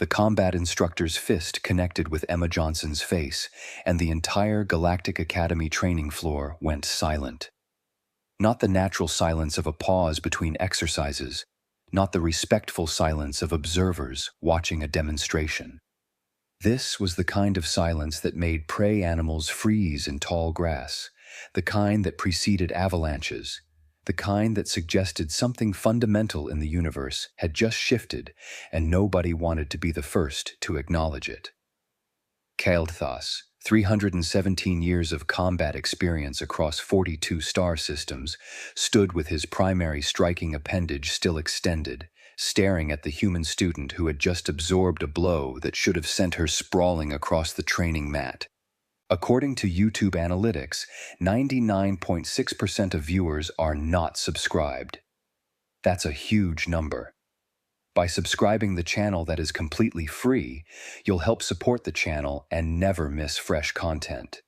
The combat instructor's fist connected with Emma Johnson's face, and the entire Galactic Academy training floor went silent. Not the natural silence of a pause between exercises, not the respectful silence of observers watching a demonstration. This was the kind of silence that made prey animals freeze in tall grass, the kind that preceded avalanches, the kind that suggested something fundamental in the universe had just shifted and nobody wanted to be the first to acknowledge it. Kael'thas, 317 years of combat experience across 42 star systems, stood with his primary striking appendage still extended, staring at the human student who had just absorbed a blow that should have sent her sprawling across the training mat. According to YouTube analytics, 99.6% of viewers are not subscribed. That's a huge number. By subscribing the channel that is completely free, you'll help support the channel and never miss fresh content.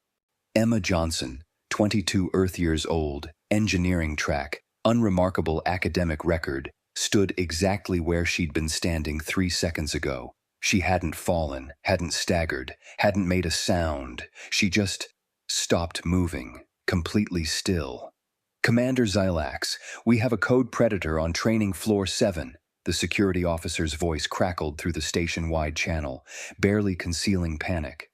Emma Johnson, 22 Earth years old, engineering track, unremarkable academic record, stood exactly where she'd been standing 3 seconds ago. She hadn't fallen, hadn't staggered, hadn't made a sound. She just stopped moving, completely still. Commander Xilax, we have a code predator on training floor 7. The security officer's voice crackled through the station-wide channel, barely concealing panic.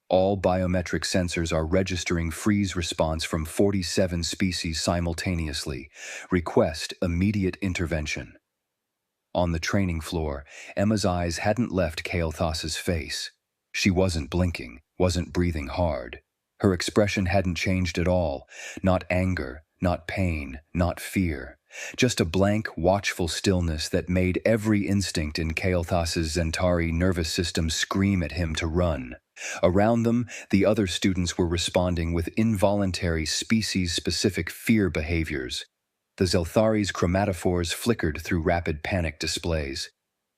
All biometric sensors are registering freeze response from 47 species simultaneously. Request immediate intervention. On the training floor, Emma's eyes hadn't left Kael'thas's face. She wasn't blinking, wasn't breathing hard. Her expression hadn't changed at all. Not anger, not pain, not fear. Just a blank, watchful stillness that made every instinct in Kael'thas's Zentari nervous system scream at him to run. Around them, the other students were responding with involuntary species-specific fear behaviors. The Zelthari's chromatophores flickered through rapid panic displays.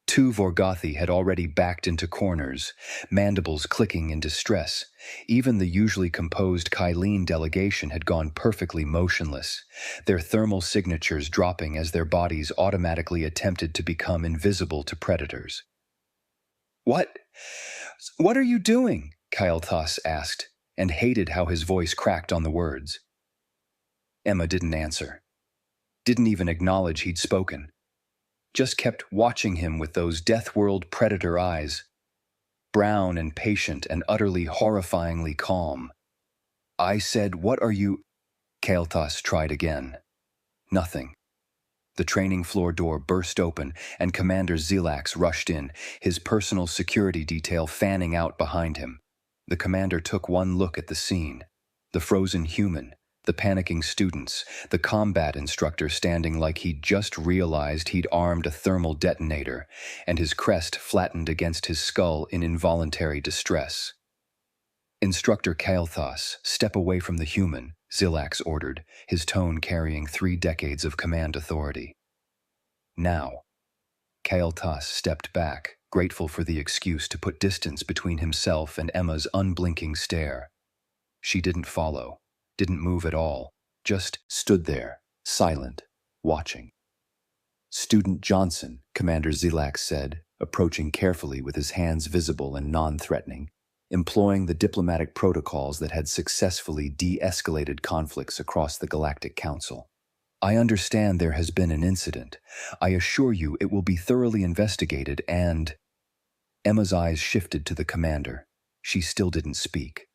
2 Vorgothi had already backed into corners, mandibles clicking in distress. Even the usually composed Kylene delegation had gone perfectly motionless, their thermal signatures dropping as their bodies automatically attempted to become invisible to predators. What are you doing?" Kael'thas asked, and hated how his voice cracked on the words. Emma didn't answer. Didn't even acknowledge he'd spoken. Just kept watching him with those Deathworld predator eyes. Brown and patient and utterly horrifyingly calm. "I said, what are you—" Kael'thas tried again. Nothing. The training floor door burst open and Commander Xilax rushed in, his personal security detail fanning out behind him. The commander took one look at the scene. The frozen human, the panicking students, the combat instructor standing like he'd just realized he'd armed a thermal detonator, and his crest flattened against his skull in involuntary distress. "Instructor Kael'thas, step away from the human," Xilax ordered, his tone carrying 3 decades of command authority. "Now." Kael'thas stepped back, grateful for the excuse to put distance between himself and Emma's unblinking stare. She didn't follow. Didn't move at all, just stood there, silent, watching. "Student Johnson," Commander Xilax said, approaching carefully with his hands visible and non-threatening, employing the diplomatic protocols that had successfully de-escalated conflicts across the Galactic Council. "I understand there has been an incident. I assure you it will be thoroughly investigated and—" Emma's eyes shifted to the commander. She still didn't speak.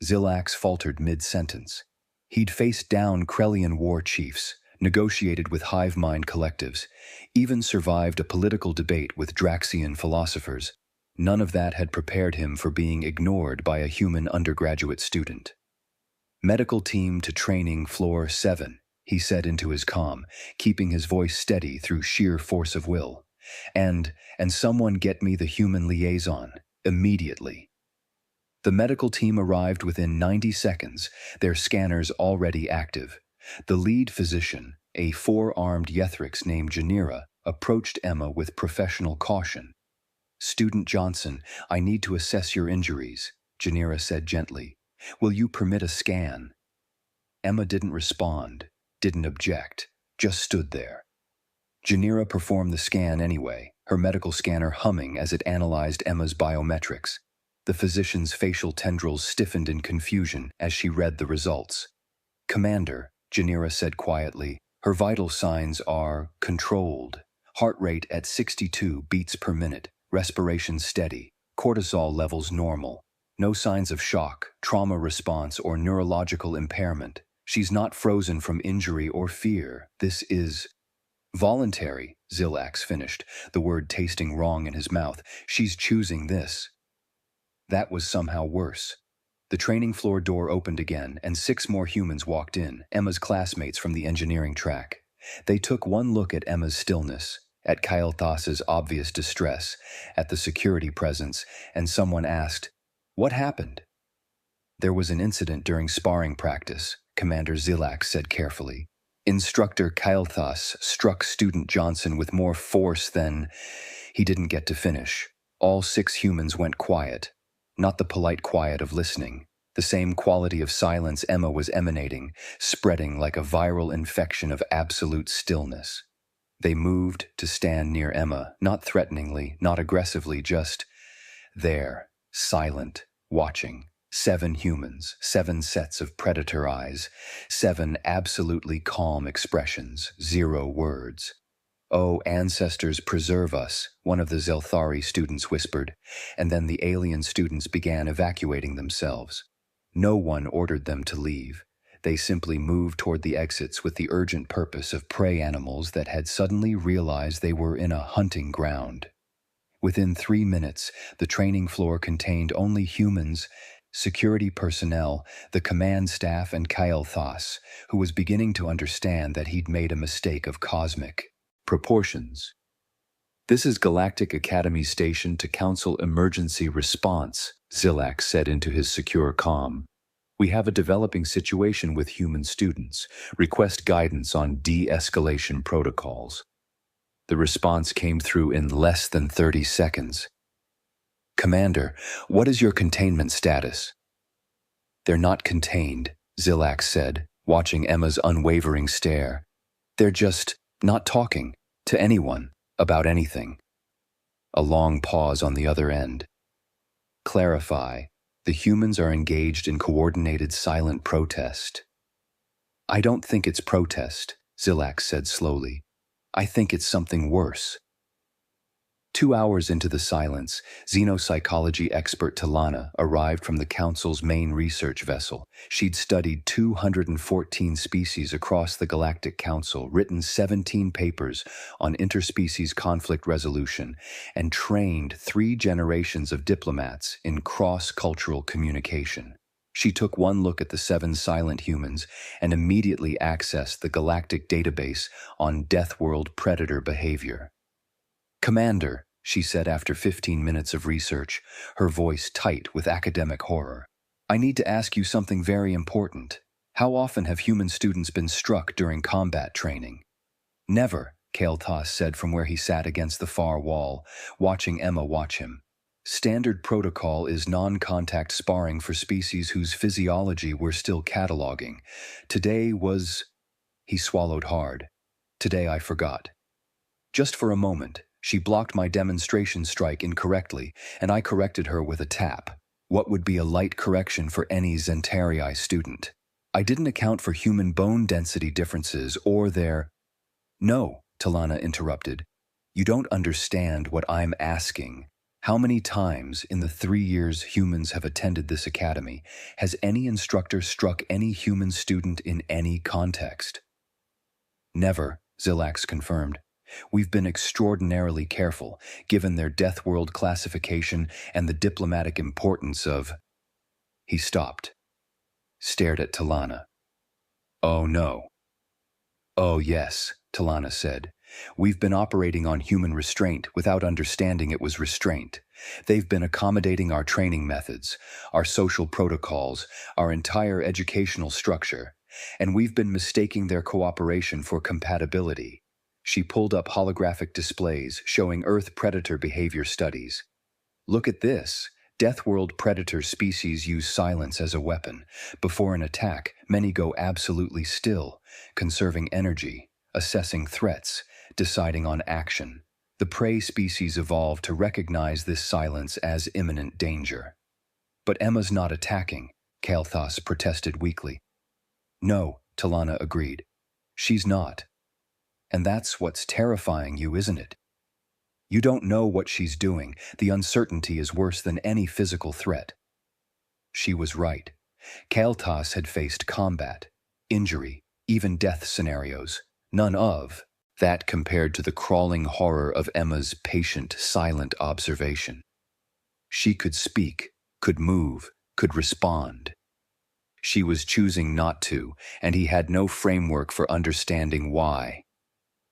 Xilax faltered mid-sentence. He'd faced down Krellian war chiefs, negotiated with hive mind collectives, even survived a political debate with Draxian philosophers. None of that had prepared him for being ignored by a human undergraduate student. "Medical team to training floor 7, he said into his comm, keeping his voice steady through sheer force of will. And someone get me the human liaison, immediately." The medical team arrived within 90 seconds, their scanners already active. The lead physician, a 4-armed Yethrix named Janira, approached Emma with professional caution. "Student Johnson, I need to assess your injuries," Janira said gently. "Will you permit a scan?" Emma didn't respond, didn't object, just stood there. Janira performed the scan anyway, her medical scanner humming as it analyzed Emma's biometrics. The physician's facial tendrils stiffened in confusion as she read the results. "Commander," Janira said quietly, "her vital signs are controlled. Heart rate at 62 beats per minute, respiration steady, cortisol levels normal. No signs of shock, trauma response, or neurological impairment. She's not frozen from injury or fear. This is voluntary," Zilax finished, the word tasting wrong in his mouth. "She's choosing this." That was somehow worse. The training floor door opened again, and 6 more humans walked in, Emma's classmates from the engineering track. They took one look at Emma's stillness, at Kyle Thas's obvious distress, at the security presence, and someone asked, "What happened?" "There was an incident during sparring practice," Commander Zilax said carefully. "Instructor Kyle Thas struck student Johnson with more force than—" He didn't get to finish. All 6 humans went quiet. Not the polite quiet of listening. The same quality of silence Emma was emanating, spreading like a viral infection of absolute stillness. They moved to stand near Emma, not threateningly, not aggressively, just there, silent, watching. 7 humans, 7 sets of predator eyes, 7 absolutely calm expressions, 0 words. "Oh, ancestors, preserve us," one of the Zelthari students whispered, and then the alien students began evacuating themselves. No one ordered them to leave. They simply moved toward the exits with the urgent purpose of prey animals that had suddenly realized they were in a hunting ground. Within 3 minutes, the training floor contained only humans, security personnel, the command staff, and Kyle Thas, who was beginning to understand that he'd made a mistake of cosmic proportions. "This is Galactic Academy Station to Council Emergency Response," Zilax said into his secure comm. "We have a developing situation with human students. Request guidance on de-escalation protocols." The response came through in less than 30 seconds. "Commander, what is your containment status?" "They're not contained," Zilax said, watching Emma's unwavering stare. "They're just not talking to anyone about anything." A long pause on the other end. "Clarify, the humans are engaged in coordinated silent protest." "I don't think it's protest," Zilax said slowly. "I think it's something worse." 2 hours into the silence, xenopsychology expert Talana arrived from the Council's main research vessel. She'd studied 214 species across the Galactic Council, written 17 papers on interspecies conflict resolution, and trained 3 generations of diplomats in cross-cultural communication. She took one look at the 7 silent humans and immediately accessed the Galactic database on Deathworld predator behavior. "Commander," she said after 15 minutes of research, her voice tight with academic horror, "I need to ask you something very important. How often have human students been struck during combat training?" "Never," Kael'thas said from where he sat against the far wall, watching Emma watch him. "Standard protocol is non-contact sparring for species whose physiology we're still cataloging. Today was—" He swallowed hard. "Today I forgot. Just for a moment. She blocked my demonstration strike incorrectly, and I corrected her with a tap. What would be a light correction for any Zentarii student. I didn't account for human bone density differences or their—" "No," Talana interrupted. "You don't understand what I'm asking. How many times in the 3 years humans have attended this academy has any instructor struck any human student in any context?" "Never," Zilax confirmed. "We've been extraordinarily careful, given their Deathworld classification and the diplomatic importance of—" He stopped, stared at Talana. "Oh no." "Oh yes," Talana said. "We've been operating on human restraint without understanding it was restraint. They've been accommodating our training methods, our social protocols, our entire educational structure, and we've been mistaking their cooperation for compatibility." She pulled up holographic displays showing Earth predator behavior studies. "Look at this. Deathworld predator species use silence as a weapon. Before an attack, many go absolutely still, conserving energy, assessing threats, deciding on action. The prey species evolved to recognize this silence as imminent danger. But Emma's not attacking, Kael'thas protested weakly. No, Talana agreed. She's not. And that's what's terrifying you, isn't it? You don't know what she's doing. The uncertainty is worse than any physical threat. She was right. Kael'thas had faced combat, injury, even death scenarios. None of that compared to the crawling horror of Emma's patient, silent observation. She could speak, could move, could respond. She was choosing not to, and he had no framework for understanding why.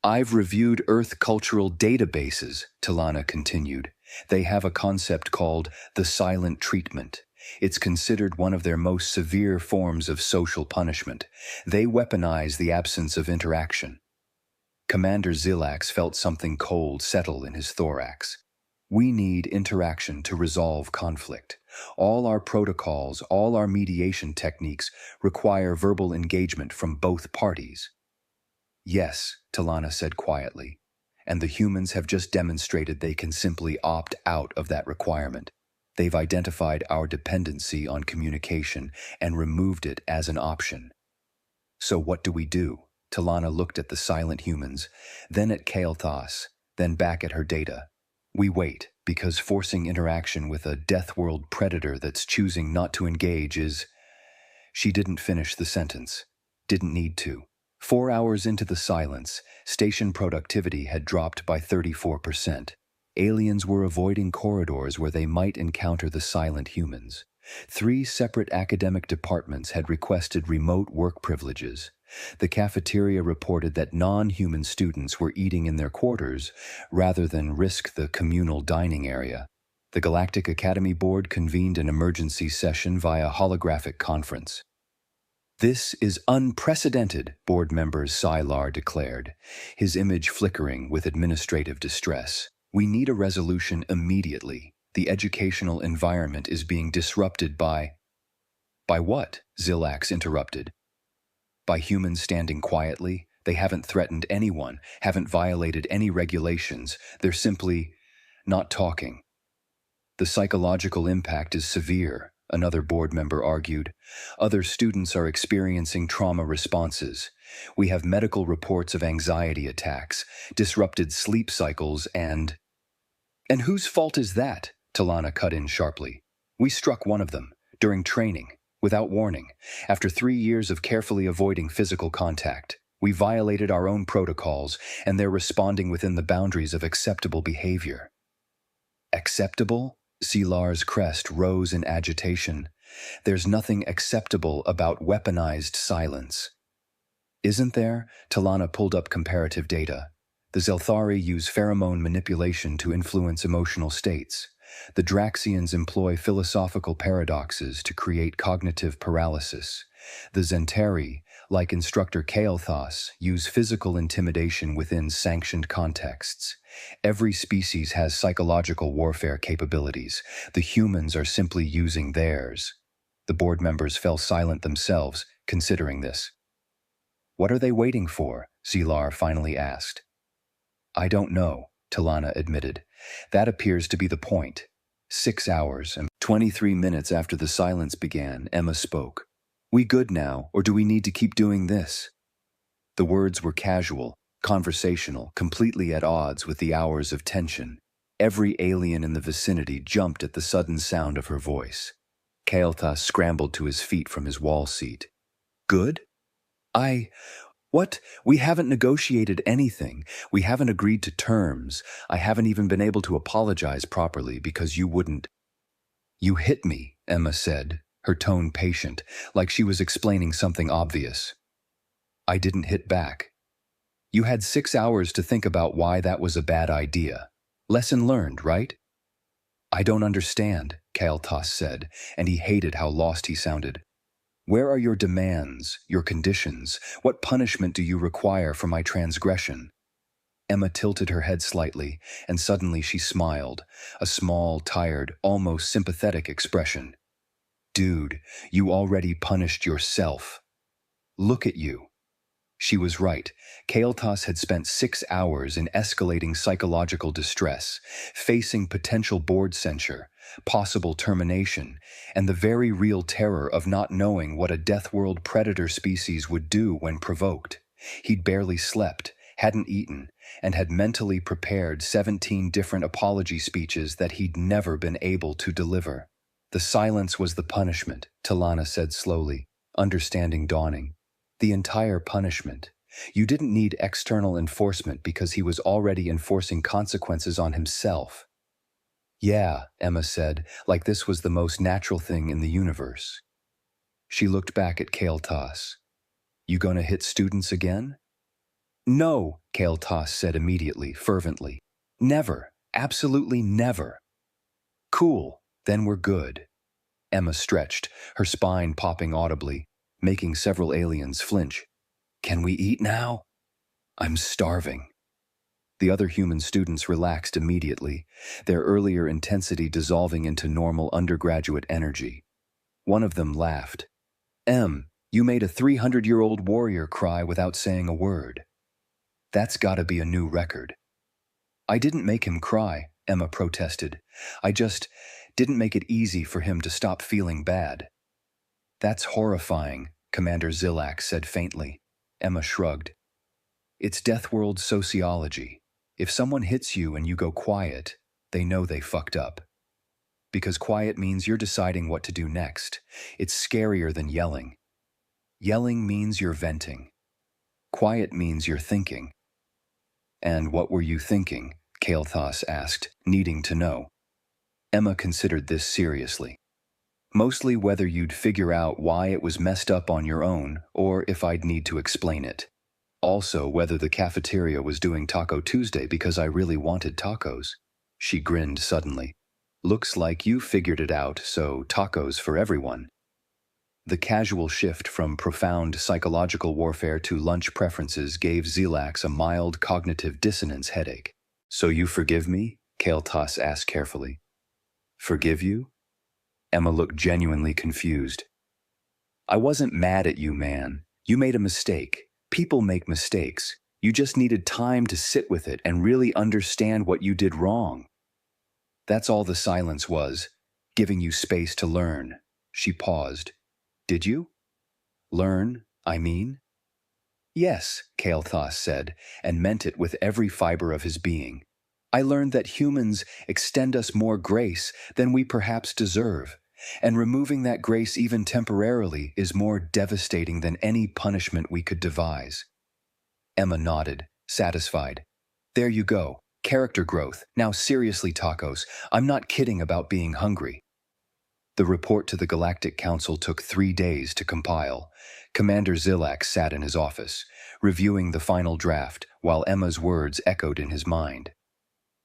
I've reviewed Earth cultural databases, Talana continued. They have a concept called the silent treatment. It's considered one of their most severe forms of social punishment. They weaponize the absence of interaction. Commander Zilax felt something cold settle in his thorax. We need interaction to resolve conflict. All our protocols, all our mediation techniques require verbal engagement from both parties. Yes, Talana said quietly, and the humans have just demonstrated they can simply opt out of that requirement. They've identified our dependency on communication and removed it as an option. So what do we do? Talana looked at the silent humans, then at Kael'thas, then back at her data. We wait, because forcing interaction with a Deathworld predator that's choosing not to engage is... She didn't finish the sentence. Didn't need to. 4 hours into the silence, station productivity had dropped by 34%. Aliens were avoiding corridors where they might encounter the silent humans. 3 separate academic departments had requested remote work privileges. The cafeteria reported that non-human students were eating in their quarters rather than risk the communal dining area. The Galactic Academy Board convened an emergency session via holographic conference. This is unprecedented, board member Sylar declared, his image flickering with administrative distress. We need a resolution immediately. The educational environment is being disrupted by... By what? Zilax interrupted. By humans standing quietly. They haven't threatened anyone, haven't violated any regulations. They're simply not talking. The psychological impact is severe, another board member argued. Other students are experiencing trauma responses. We have medical reports of anxiety attacks, disrupted sleep cycles, and... And whose fault is that? Talana cut in sharply. We struck one of them, during training, without warning. After 3 years of carefully avoiding physical contact, we violated our own protocols, and they're responding within the boundaries of acceptable behavior. Acceptable? Sylar's crest rose in agitation. There's nothing acceptable about weaponized silence. Isn't there? Talana pulled up comparative data. The Zelthari use pheromone manipulation to influence emotional states. The Draxians employ philosophical paradoxes to create cognitive paralysis. The Zentari, like instructor Kael'thas, use physical intimidation within sanctioned contexts. Every species has psychological warfare capabilities. The humans are simply using theirs. The board members fell silent themselves, considering this. What are they waiting for? Sylar finally asked. I don't know, Talana admitted. That appears to be the point. 6 hours and 23 minutes after the silence began, Emma spoke. We good now, or do we need to keep doing this? The words were casual, conversational, completely at odds with the hours of tension. Every alien in the vicinity jumped at the sudden sound of her voice. Kael'thas scrambled to his feet from his wall seat. Good? What? We haven't negotiated anything. We haven't agreed to terms. I haven't even been able to apologize properly because you wouldn't. You hit me, Emma said, her tone patient, like she was explaining something obvious. I didn't hit back. You had 6 hours to think about why that was a bad idea. Lesson learned, right? I don't understand, Kael'thas said, and he hated how lost he sounded. Where are your demands, your conditions? What punishment do you require for my transgression? Emma tilted her head slightly, and suddenly she smiled, a small, tired, almost sympathetic expression. Dude, you already punished yourself. Look at you. She was right. Kael'thas had spent 6 hours in escalating psychological distress, facing potential board censure, possible termination, and the very real terror of not knowing what a Deathworld predator species would do when provoked. He'd barely slept, hadn't eaten, and had mentally prepared 17 different apology speeches that he'd never been able to deliver. The silence was the punishment, Talana said slowly, understanding dawning. The entire punishment. You didn't need external enforcement because he was already enforcing consequences on himself. Yeah, Emma said, like this was the most natural thing in the universe. She looked back at Kael'thas. You gonna hit students again? No, Kael'thas said immediately, fervently. Never. Absolutely never. Cool, then we're good. Emma stretched, her spine popping audibly, making several aliens flinch. Can we eat now? I'm starving. The other human students relaxed immediately, their earlier intensity dissolving into normal undergraduate energy. One of them laughed. You made a 300-year-old warrior cry without saying a word. That's gotta be a new record. I didn't make him cry, Emma protested. I just didn't make it easy for him to stop feeling bad. That's horrifying, Commander Zilak said faintly. Emma shrugged. It's Deathworld sociology. If someone hits you and you go quiet, they know they fucked up. Because quiet means you're deciding what to do next. It's scarier than yelling. Yelling means you're venting. Quiet means you're thinking. And what were you thinking? Kael'thas asked, needing to know. Emma considered this seriously. Mostly whether you'd figure out why it was messed up on your own, or if I'd need to explain it. Also, whether the cafeteria was doing Taco Tuesday because I really wanted tacos. She grinned suddenly. Looks like you figured it out, so tacos for everyone. The casual shift from profound psychological warfare to lunch preferences gave Zilak a mild cognitive dissonance headache. So you forgive me? Kael'thas asked carefully. Forgive you? Emma looked genuinely confused. I wasn't mad at you, man. You made a mistake. People make mistakes. You just needed time to sit with it and really understand what you did wrong. That's all the silence was, giving you space to learn. She paused. Did you? Learn, I mean? Yes, Kael'thas said, and meant it with every fiber of his being. I learned that humans extend us more grace than we perhaps deserve, and removing that grace even temporarily is more devastating than any punishment we could devise. Emma nodded, satisfied. There you go, character growth. Now seriously, tacos, I'm not kidding about being hungry. The report to the Galactic Council took 3 days to compile. Commander Zilak sat in his office, reviewing the final draft, while Emma's words echoed in his mind.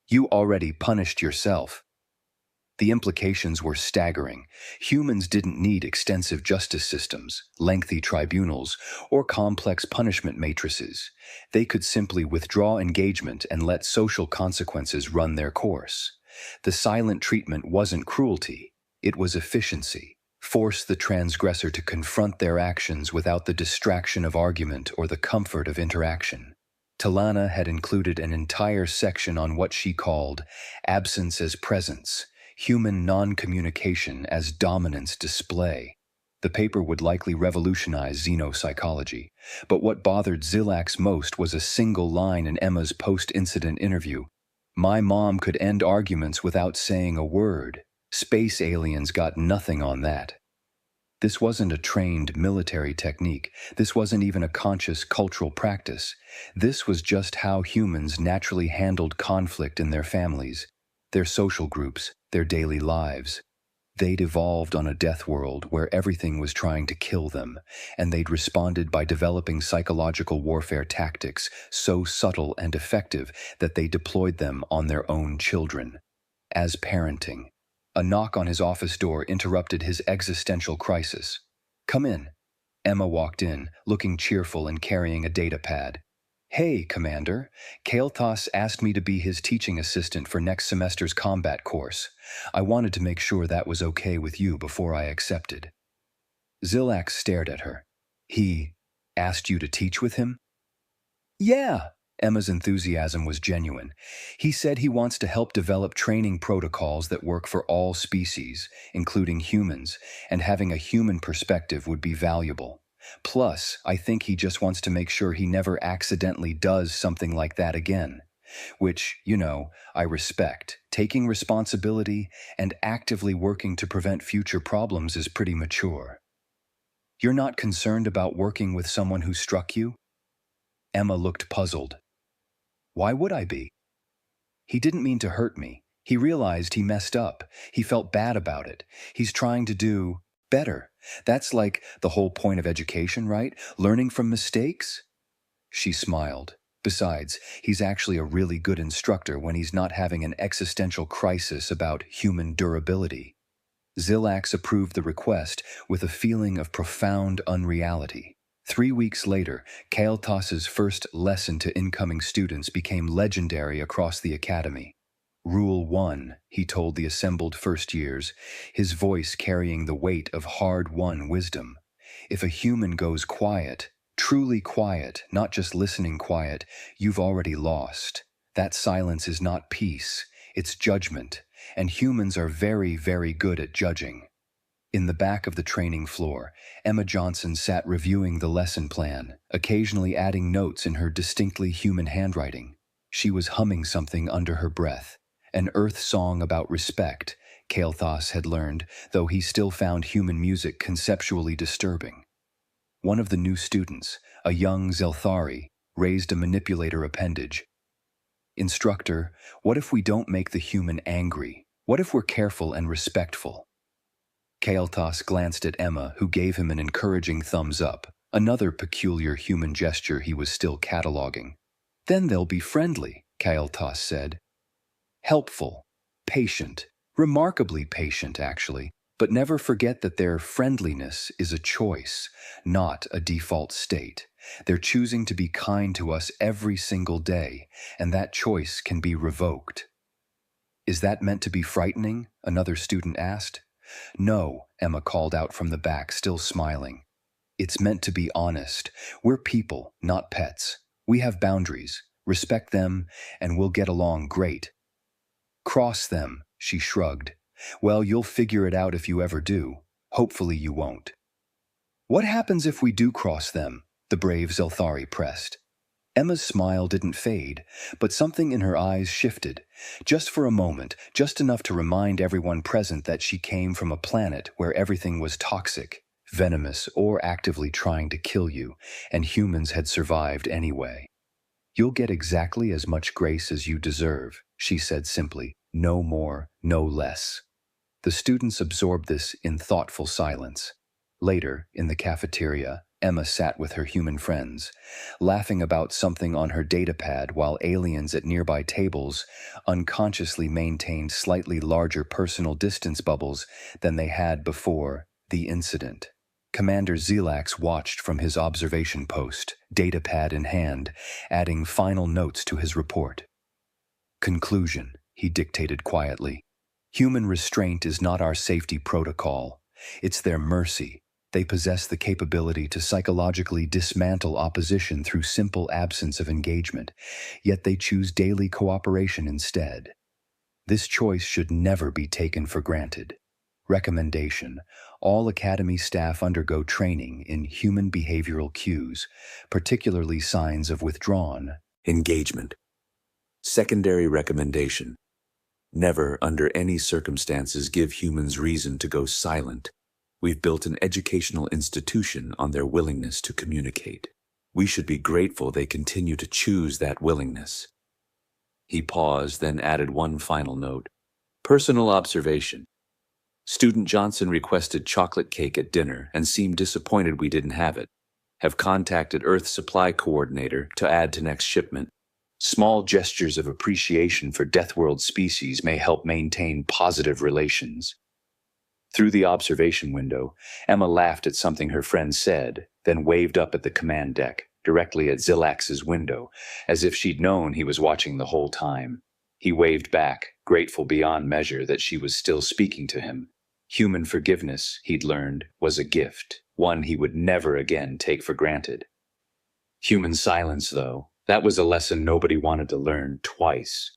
You already punished yourself. The implications were staggering. Humans didn't need extensive justice systems, lengthy tribunals, or complex punishment matrices. They could simply withdraw engagement and let social consequences run their course. The silent treatment wasn't cruelty, it was efficiency. Force the transgressor to confront their actions without the distraction of argument or the comfort of interaction. Talana had included an entire section on what she called absence as presence, human non-communication as dominance display. The paper would likely revolutionize xenopsychology, but what bothered Zilak most was a single line in Emma's post-incident interview. My mom could end arguments without saying a word. Space aliens got nothing on that. This wasn't a trained military technique. This wasn't even a conscious cultural practice. This was just how humans naturally handled conflict in their families, their social groups, their daily lives. They'd evolved on a death world where everything was trying to kill them, and they'd responded by developing psychological warfare tactics so subtle and effective that they deployed them on their own children. As parenting. A knock on his office door interrupted his existential crisis. Come in. Emma walked in, looking cheerful and carrying a data pad. Hey, Commander. Kael'thas asked me to be his teaching assistant for next semester's combat course. I wanted to make sure that was okay with you before I accepted. Zilak stared at her. Asked you to teach with him? Yeah, Emma's enthusiasm was genuine. He said he wants to help develop training protocols that work for all species, including humans, and having a human perspective would be valuable. Plus, I think he just wants to make sure he never accidentally does something like that again. Which, I respect. Taking responsibility and actively working to prevent future problems is pretty mature. You're not concerned about working with someone who struck you? Emma looked puzzled. Why would I be? He didn't mean to hurt me. He realized he messed up. He felt bad about it. He's trying to do better. That's like the whole point of education, right? Learning from mistakes? She smiled. Besides, he's actually a really good instructor when he's not having an existential crisis about human durability. Zilax approved the request with a feeling of profound unreality. 3 weeks later, Kael'thas's first lesson to incoming students became legendary across the academy. Rule 1, he told the assembled first years, his voice carrying the weight of hard-won wisdom. If a human goes quiet, truly quiet, not just listening quiet, you've already lost. That silence is not peace, it's judgment, and humans are very, very good at judging. In the back of the training floor, Emma Johnson sat reviewing the lesson plan, occasionally adding notes in her distinctly human handwriting. She was humming something under her breath, an earth song about respect, Kael'thas had learned, though he still found human music conceptually disturbing. One of the new students, a young Zelthari, raised a manipulator appendage. Instructor, what if we don't make the human angry? What if we're careful and respectful? Kael'thas glanced at Emma, who gave him an encouraging thumbs up, another peculiar human gesture he was still cataloging. Then they'll be friendly, Kael'thas said. Helpful, patient, remarkably patient, actually, but never forget that their friendliness is a choice, not a default state. They're choosing to be kind to us every single day, and that choice can be revoked. Is that meant to be frightening? Another student asked. No, Emma called out from the back, still smiling. It's meant to be honest. We're people, not pets. We have boundaries. Respect them, and we'll get along great. Cross them, she shrugged. Well, you'll figure it out if you ever do. Hopefully you won't. What happens if we do cross them? The brave Zelthari pressed. Emma's smile didn't fade, but something in her eyes shifted. Just for a moment, just enough to remind everyone present that she came from a planet where everything was toxic, venomous, or actively trying to kill you, and humans had survived anyway. You'll get exactly as much grace as you deserve, she said simply, no more, no less. The students absorbed this in thoughtful silence. Later, in the cafeteria, Emma sat with her human friends, laughing about something on her datapad while aliens at nearby tables unconsciously maintained slightly larger personal distance bubbles than they had before the incident. Commander Zilax watched from his observation post, datapad in hand, adding final notes to his report. Conclusion, he dictated quietly. Human restraint is not our safety protocol. It's their mercy. They possess the capability to psychologically dismantle opposition through simple absence of engagement, yet they choose daily cooperation instead. This choice should never be taken for granted. Recommendation: all Academy staff undergo training in human behavioral cues, particularly signs of withdrawn engagement. Secondary recommendation: never, under any circumstances, give humans reason to go silent. We've built an educational institution on their willingness to communicate. We should be grateful they continue to choose that willingness. He paused, then added one final note. Personal observation. Student Johnson requested chocolate cake at dinner and seemed disappointed we didn't have it. Have contacted Earth Supply Coordinator to add to next shipment. Small gestures of appreciation for Deathworld species may help maintain positive relations. Through the observation window, Emma laughed at something her friend said, then waved up at the command deck, directly at Zilax's window, as if she'd known he was watching the whole time. He waved back, grateful beyond measure that she was still speaking to him. Human forgiveness, he'd learned, was a gift, one he would never again take for granted. Human silence, though, that was a lesson nobody wanted to learn twice.